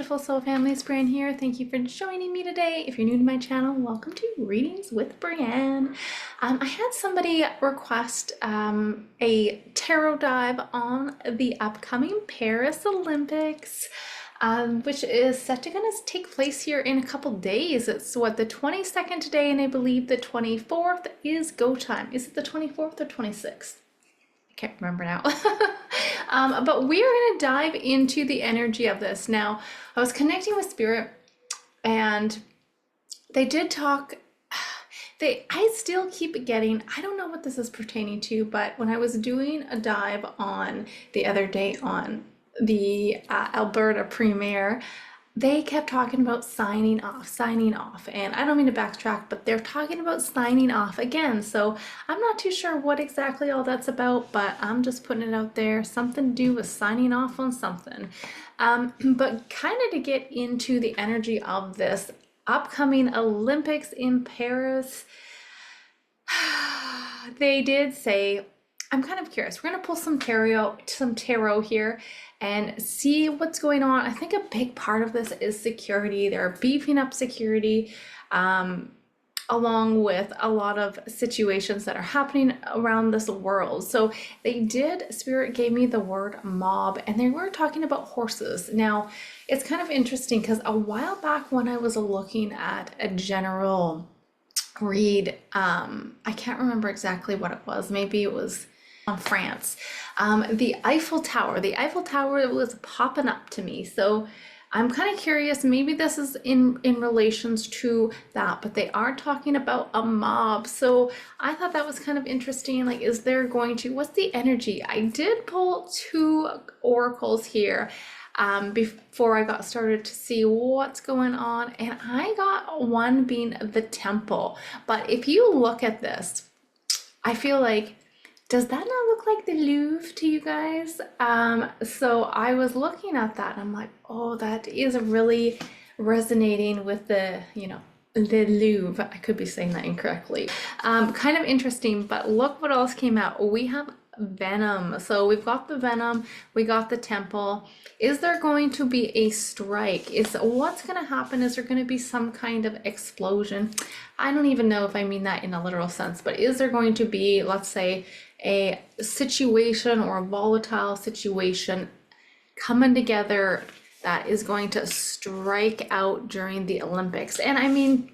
beautiful soul family, it's Breanne here. Thank you for joining me today. If you're new to my channel, welcome to Readings with Breanne. I had somebody request a tarot dive on the upcoming Paris Olympics, which is set to gonna take place here in a couple days. It's what, the 22nd today, and I believe the 24th is go time. Is it the 24th or 26th? Can't remember now. But we are going to dive into the energy of this. Now, I was connecting with Spirit and they did talk. I still keep getting, I don't know what this is pertaining to, but when I was doing a dive on the other day on the Alberta premiere, they kept talking about signing off, and I don't mean to backtrack, but they're talking about signing off again. So I'm not too sure what exactly all that's about, but I'm just putting it out there, something to do with signing off on something. But kind of to get into the energy of this upcoming Olympics in Paris, they did say, I'm kind of curious. We're going to pull some tarot here and see what's going on. I think a big part of this is security. They're beefing up security, along with a lot of situations that are happening around this world. So Spirit gave me the word mob, and they were talking about horses. Now, it's kind of interesting because a while back when I was looking at a general read, I can't remember exactly what it was. Maybe it was on France. The Eiffel Tower was popping up to me. So I'm kind of curious, maybe this is in relations to that, but they are talking about a mob. So I thought that was kind of interesting. Like, is there going to, what's the energy? I did pull two oracles here before I got started to see what's going on, and I got one being the temple. But if you look at this, I feel like, does that not look like the Louvre to you guys? So I was looking at that and I'm like, oh, that is really resonating with the Louvre. I could be saying that incorrectly. Kind of interesting, but look what else came out. We have Venom. So we've got the Venom, we got the Temple. Is there going to be a strike? What's going to happen? Is there going to be some kind of explosion? I don't even know if I mean that in a literal sense, but is there going to be, let's say, a situation or a volatile situation coming together that is going to strike out during the Olympics? And I mean,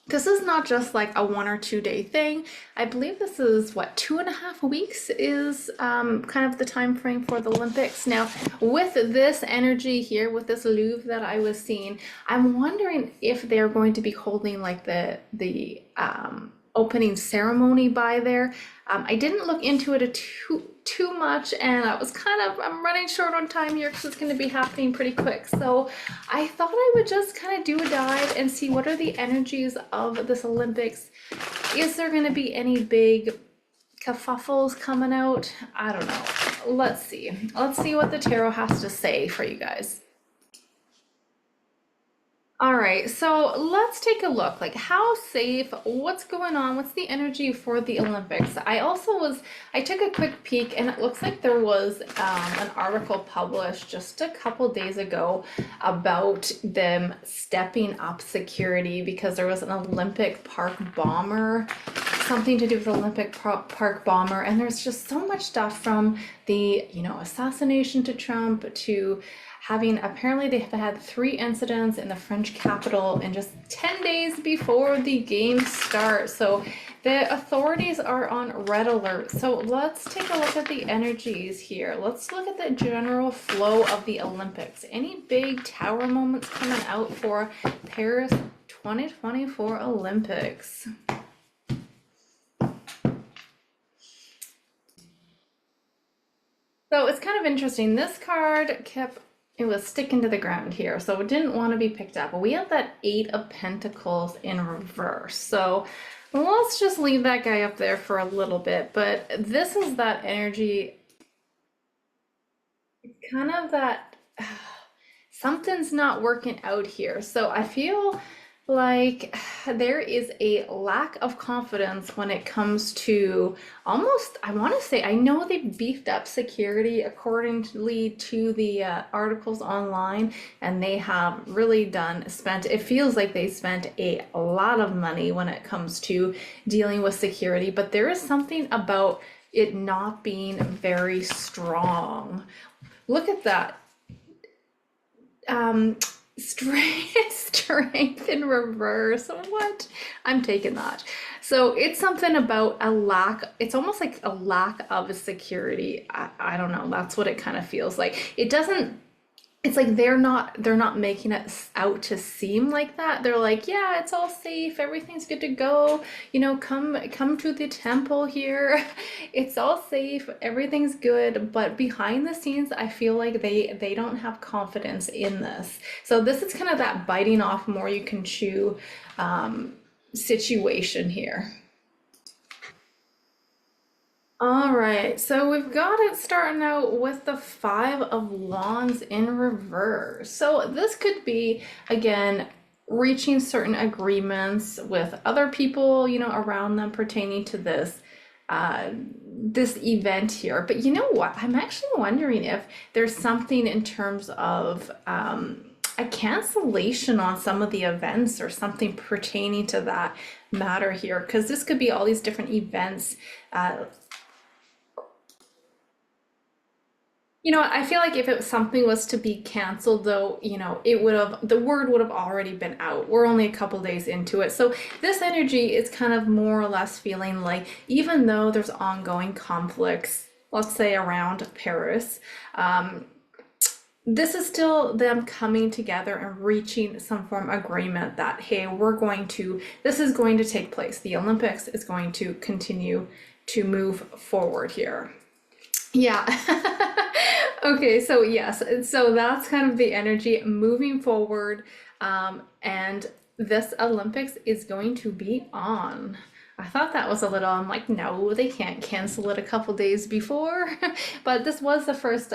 this is not just like a 1 or 2 day thing. I believe this is what, 2.5 weeks is kind of the time frame for the Olympics. Now, with this energy here, with this Louvre that I was seeing, I'm wondering if they're going to be holding like the opening ceremony by there. I didn't look into it too much, and I'm running short on time here because it's going to be happening pretty quick. So I thought I would just kind of do a dive and see what are the energies of this Olympics. Is there going to be any big kerfuffles coming out? I don't know. Let's see what the tarot has to say for you guys. All right, so let's take a look, like how safe, what's going on, what's the energy for the Olympics? I took a quick peek, and it looks like there was an article published just a couple days ago about them stepping up security because there was an Olympic Park bomber, something to do with Olympic Park bomber, and there's just so much stuff from the, assassination to Trump to apparently they've had 3 incidents in the French capital in just 10 days before the games start. So the authorities are on red alert. So let's take a look at the energies here. Let's look at the general flow of the Olympics. Any big tower moments coming out for Paris 2024 Olympics? So it's kind of interesting. This card it was sticking to the ground here, so it didn't want to be picked up. But we have that 8 of Pentacles in reverse. So let's just leave that guy up there for a little bit. But this is that energy. It's kind of that something's not working out here. So I feel like there is a lack of confidence when it comes to almost, I want to say, I know they beefed up security accordingly to the articles online, and they have really spent, it feels like they spent a lot of money when it comes to dealing with security, but there is something about it not being very strong. Look at that. Um, strength in reverse. What? I'm taking that. So it's something about a lack, it's almost like a lack of a security. I don't know. That's what it kind of feels like. It doesn't, it's like they're not making it out to seem like that. They're like, yeah, it's all safe, everything's good to go, come to the temple here. It's all safe, everything's good, but behind the scenes I feel like they don't have confidence in this. So this is kind of that biting off more you can chew situation here. All right, so we've got it starting out with the Five of Wands in reverse. So this could be, again, reaching certain agreements with other people, around them pertaining to this event here. But you know what? I'm actually wondering if there's something in terms of a cancellation on some of the events or something pertaining to that matter here, because this could be all these different events. I feel like if something was to be canceled, though, the word would have already been out. We're only a couple days into it. So this energy is kind of more or less feeling like, even though there's ongoing conflicts, let's say around Paris, this is still them coming together and reaching some form of agreement that, hey, this is going to take place. The Olympics is going to continue to move forward here. Yeah. Okay, so yes, so that's kind of the energy moving forward. And this Olympics is going to be on. I thought that was a little, I'm like, no, they can't cancel it a couple days before. But this was the first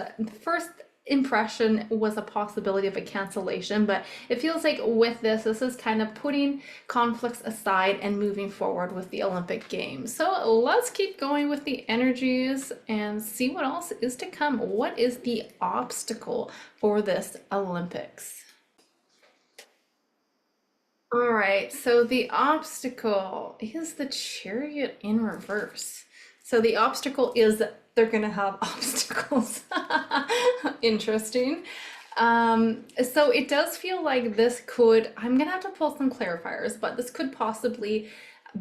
impression was a possibility of a cancellation, but it feels like with this is kind of putting conflicts aside and moving forward with the Olympic Games. So let's keep going with the energies and see what else is to come. What is the obstacle for this Olympics? All right, so the obstacle is the Chariot in reverse. So the obstacle is they're gonna have obstacles. Interesting. So it does feel like I'm gonna have to pull some clarifiers, but this could possibly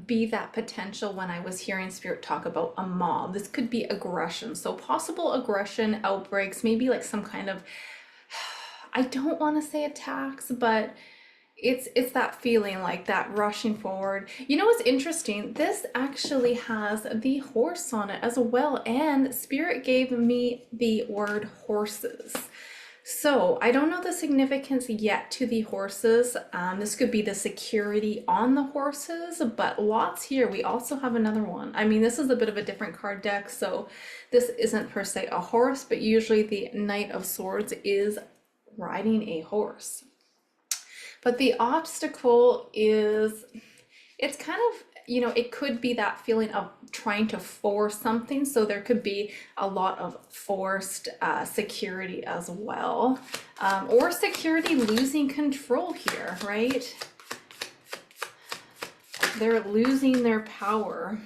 be that potential when I was hearing Spirit talk about a mob. This could be aggression. So possible aggression outbreaks, maybe like some kind of, I don't want to say attacks, but it's that feeling like that rushing forward. You know what's interesting? This actually has the horse on it as well, and Spirit gave me the word horses. So I don't know the significance yet to the horses. This could be the security on the horses, but lots here. We also have another one. I mean, this is a bit of a different card deck, so this isn't per se a horse, but usually the Knight of Swords is riding a horse. But the obstacle is, it's kind of, it could be that feeling of trying to force something. So there could be a lot of forced security as well. Or security losing control here, right? They're losing their power.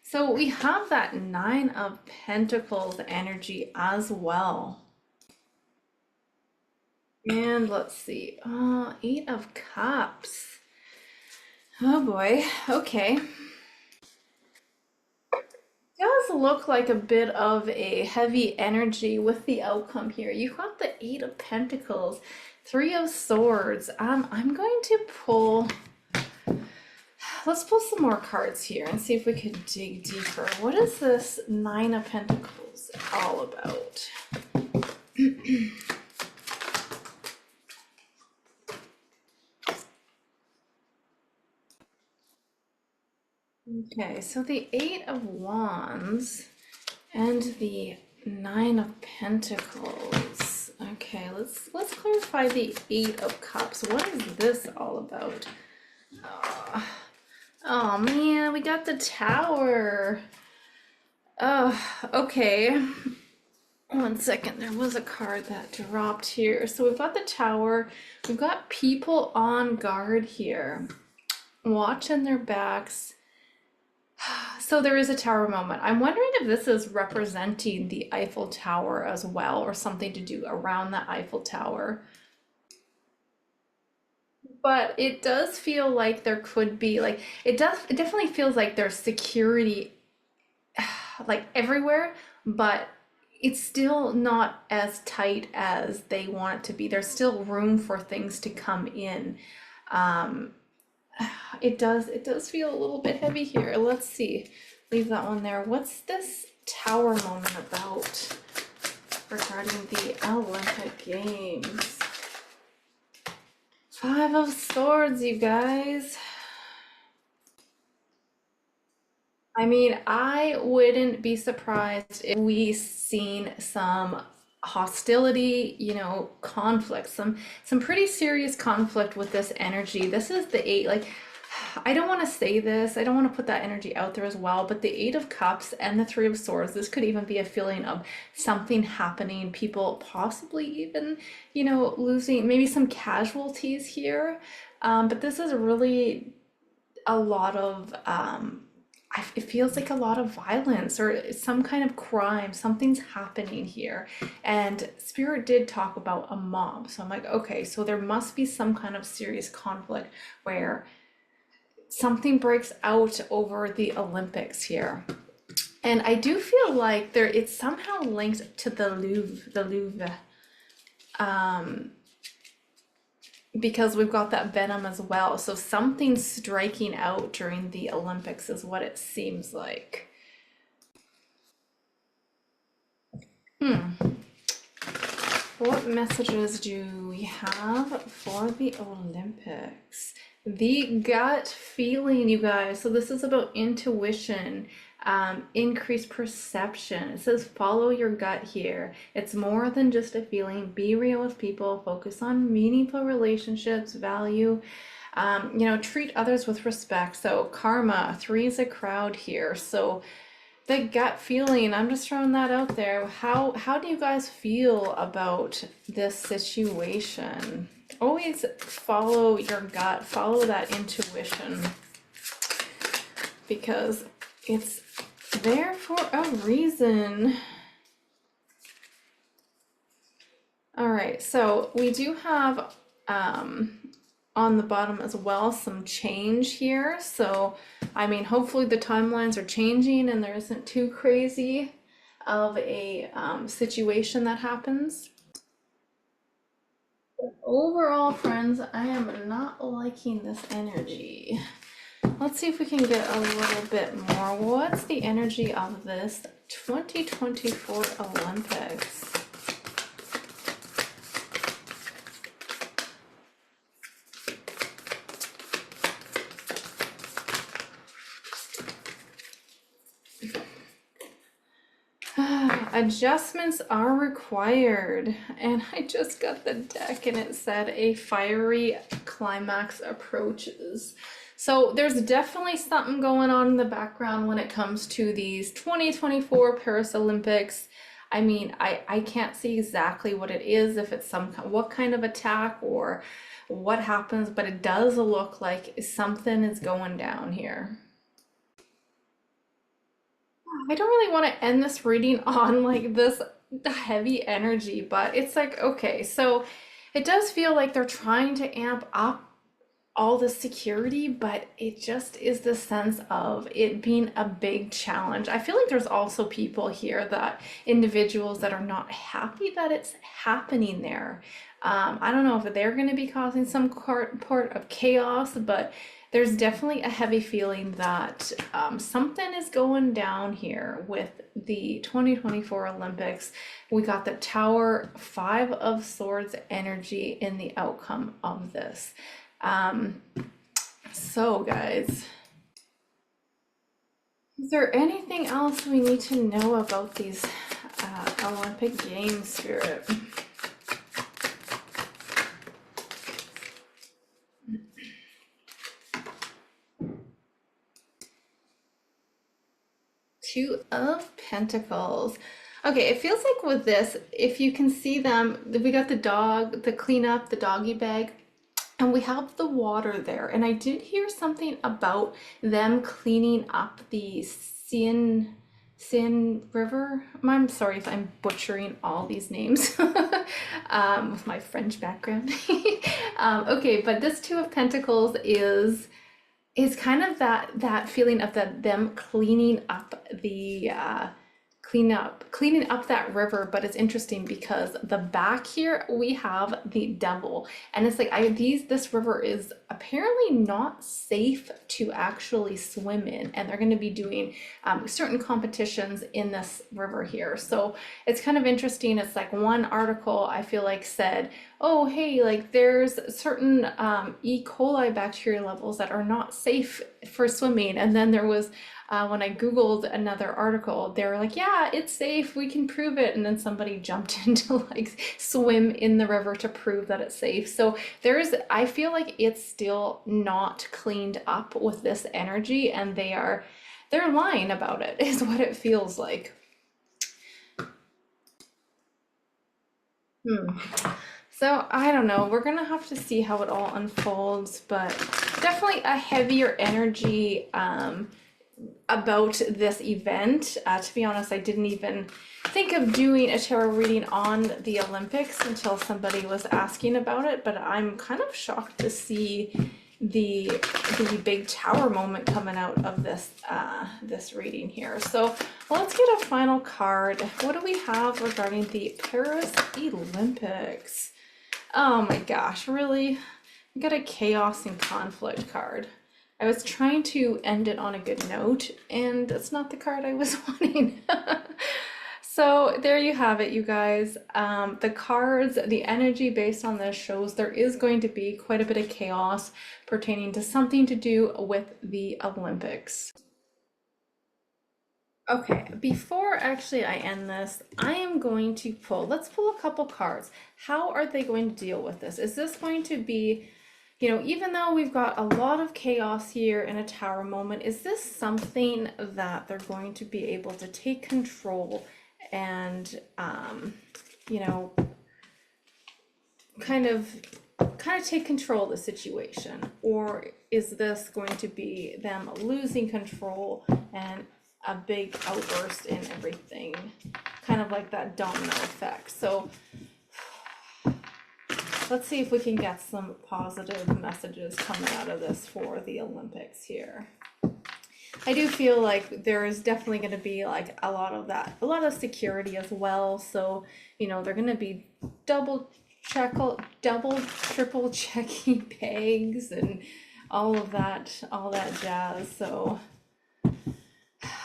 So we have that Nine of Pentacles energy as well. And let's see, Eight of Cups. Oh boy, okay. Does look like a bit of a heavy energy with the outcome here. You've got the Eight of Pentacles, Three of Swords. I'm going to let's pull some more cards here and see if we could dig deeper. What is this Nine of Pentacles all about? Okay, so the Eight of Wands and the Nine of Pentacles. Okay, let's clarify the Eight of Cups. What is this all about? Oh, oh man, we got the Tower. Oh, okay. One second, there was a card that dropped here. So we've got the Tower. We've got people on guard here, watching their backs. So there is a tower moment. I'm wondering if this is representing the Eiffel Tower as well, or something to do around the Eiffel Tower. But it does feel like there could be like it definitely feels like there's security like everywhere, but it's still not as tight as they want it to be. There's still room for things to come in. Um, it does feel a little bit heavy here. Let's see. Leave that one there. What's this tower moment about regarding the Olympic Games? Five of Swords, you guys. I mean, I wouldn't be surprised if we seen some hostility, conflict, some pretty serious conflict with this energy. This is the eight, like I don't want to say this, I don't want to put that energy out there as well, but the Eight of Cups and the Three of Swords, this could even be a feeling of something happening, people possibly even, losing maybe some casualties here. But this is really a lot of it feels like a lot of violence or some kind of crime. Something's happening here. And Spirit did talk about a mob. So I'm like, okay, so there must be some kind of serious conflict where something breaks out over the Olympics here. And I do feel like it's somehow linked to the Louvre, because we've got that venom as well. So something's striking out during the Olympics is what it seems like. What messages do we have for the Olympics? The gut feeling, you guys. So this is about intuition, increased perception. It says follow your gut here. It's more than just a feeling. Be real with people. Focus on meaningful relationships, value. Treat others with respect. So karma, three is a crowd here. So the gut feeling, I'm just throwing that out there. How do you guys feel about this situation? Always follow your gut, follow that intuition, because it's there for a reason. All right, so we do have on the bottom as well some change here. So I mean, hopefully the timelines are changing and there isn't too crazy of a situation that happens. But overall, friends, I am not liking this energy. Let's see if we can get a little bit more. What's the energy of this 2024 Olympics? Adjustments are required, and I just got the deck and it said a fiery climax approaches. So there's definitely something going on in the background when it comes to these 2024 Paris Olympics. I mean, I can't see exactly what it is, if it's what kind of attack or what happens, but it does look like something is going down here. I don't really want to end this reading on like this heavy energy, but it's like, okay, so it does feel like they're trying to amp up all the security, but it just is the sense of it being a big challenge. I feel like there's also people here, that individuals that are not happy that it's happening there. I don't know if they're going to be causing some part of chaos, but there's definitely a heavy feeling that something is going down here with the 2024 Olympics. We got the Tower, Five of Swords energy in the outcome of this. So guys, is there anything else we need to know about these Olympic Games, Spirit? Two of Pentacles. Okay, it feels like with this, if you can see them, we got the dog, the cleanup, the doggy bag, and we have the water there. And I did hear something about them cleaning up the Sin River. I'm sorry if I'm butchering all these names with my French background. Okay, but this Two of Pentacles is kind of that feeling of them cleaning up the cleaning up that river. But it's interesting because the back here we have the devil, and it's like this river is apparently not safe to actually swim in, and they're going to be doing certain competitions in this river here. So it's kind of interesting. It's like one article I feel like said, oh hey, like there's certain E. coli bacteria levels that are not safe for swimming, and then there was when I Googled another article, they were like, yeah, it's safe, we can prove it. And then somebody jumped in to like swim in the river to prove that it's safe. So I feel like it's still not cleaned up with this energy, and they're lying about it, is what it feels like. So I don't know, we're gonna have to see how it all unfolds, but definitely a heavier energy about this event. To be honest, I didn't even think of doing a tarot reading on the Olympics until somebody was asking about it, but I'm kind of shocked to see the big tower moment coming out of this reading here. So let's get a final card. What do we have regarding the Paris Olympics? Oh my gosh, really? We got a chaos and conflict card. I was trying to end it on a good note, and that's not the card I was wanting. So there you have it, you guys. The cards, the energy based on this shows there is going to be quite a bit of chaos pertaining to something to do with the Olympics. Okay, before actually I end this, I am going to let's pull a couple cards. How are they going to deal with this? Is this going to be, even though we've got a lot of chaos here in a tower moment, is this something that they're going to be able to take control and, kind of take control of the situation? Or is this going to be them losing control and a big outburst in everything, kind of like that domino effect? So let's see if we can get some positive messages coming out of this for the Olympics here. I do feel like there is definitely going to be like a lot of security as well. So, they're going to be double, triple checking bags and all that jazz. So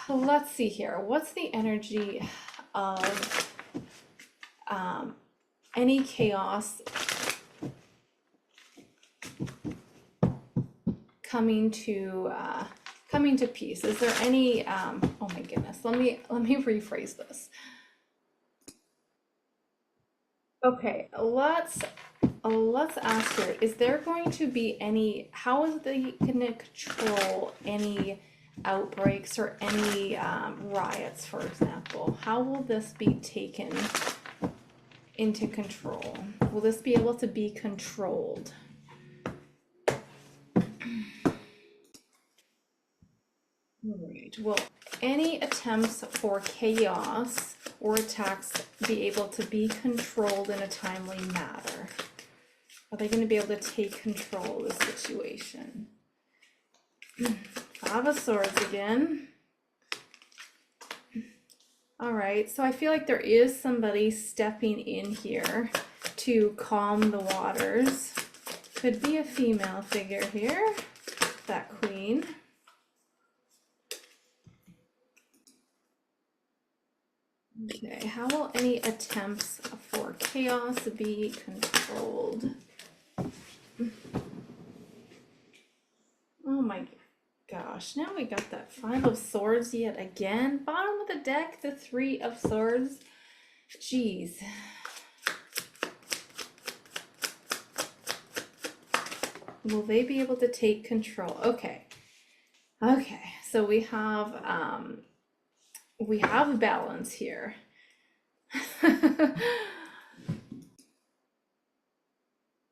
let's see here. What's the energy of any chaos coming to peace? Is there any oh my goodness, let me rephrase this. Okay, let's ask here, is there going to be how is they gonna control any outbreaks or any riots, for example? How will this be taken into control? Will this be able to be controlled? Alright, will any attempts for chaos or attacks be able to be controlled in a timely manner? Are they going to be able to take control of the situation? Five of Swords again. Alright, so I feel like there is somebody stepping in here to calm the waters. Could be a female figure here, that queen. Okay, how will any attempts for chaos be controlled? Oh my gosh, now we got that Five of Swords yet again. Bottom of the deck, the Three of Swords. Jeez. Will they be able to take control? Okay. Okay, so we have we have balance here.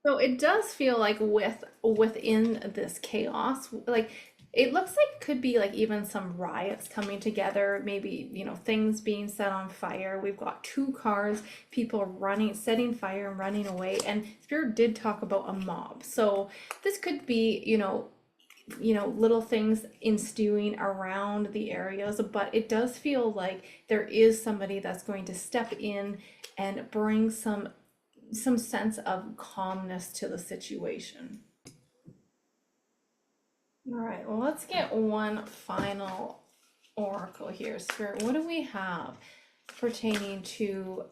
So it does feel like within this chaos, like it looks like could be like even some riots coming together, maybe, you know, things being set on fire. We've got two cars, people running, setting fire and running away, and Spirit did talk about a mob. So this could be, little things ensuing around the areas, but it does feel like there is somebody that's going to step in and bring some sense of calmness to the situation. All right, well, let's get one final oracle here. Spirit, what do we have pertaining to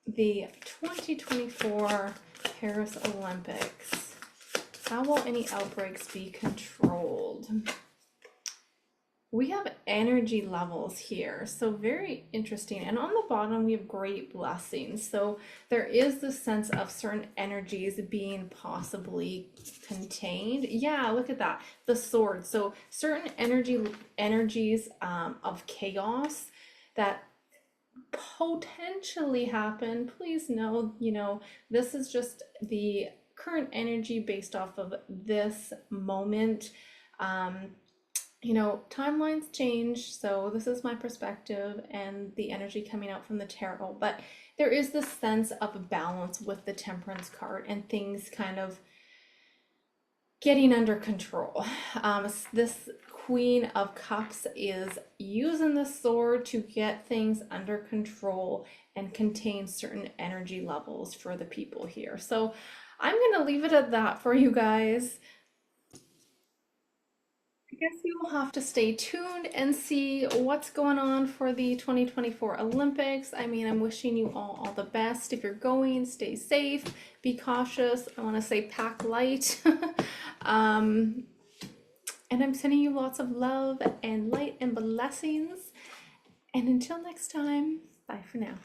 the 2024 Paris Olympics? How will any outbreaks be controlled? We have energy levels here, so very interesting. And on the bottom, we have great blessings. So there is this sense of certain energies being possibly contained. Yeah, look at that, the sword. So certain energies of chaos that potentially happen. Please know, this is just the current energy based off of this moment. Timelines change, so this is my perspective and the energy coming out from the tarot, but there is this sense of balance with the Temperance card and things kind of getting under control. This Queen of Cups is using the sword to get things under control and contain certain energy levels for the people here. So I'm going to leave it at that for you guys. I guess you will have to stay tuned and see what's going on for the 2024 Olympics. I mean, I'm wishing you all the best. If you're going, stay safe, be cautious. I want to say pack light. And I'm sending you lots of love and light and blessings. And until next time, bye for now.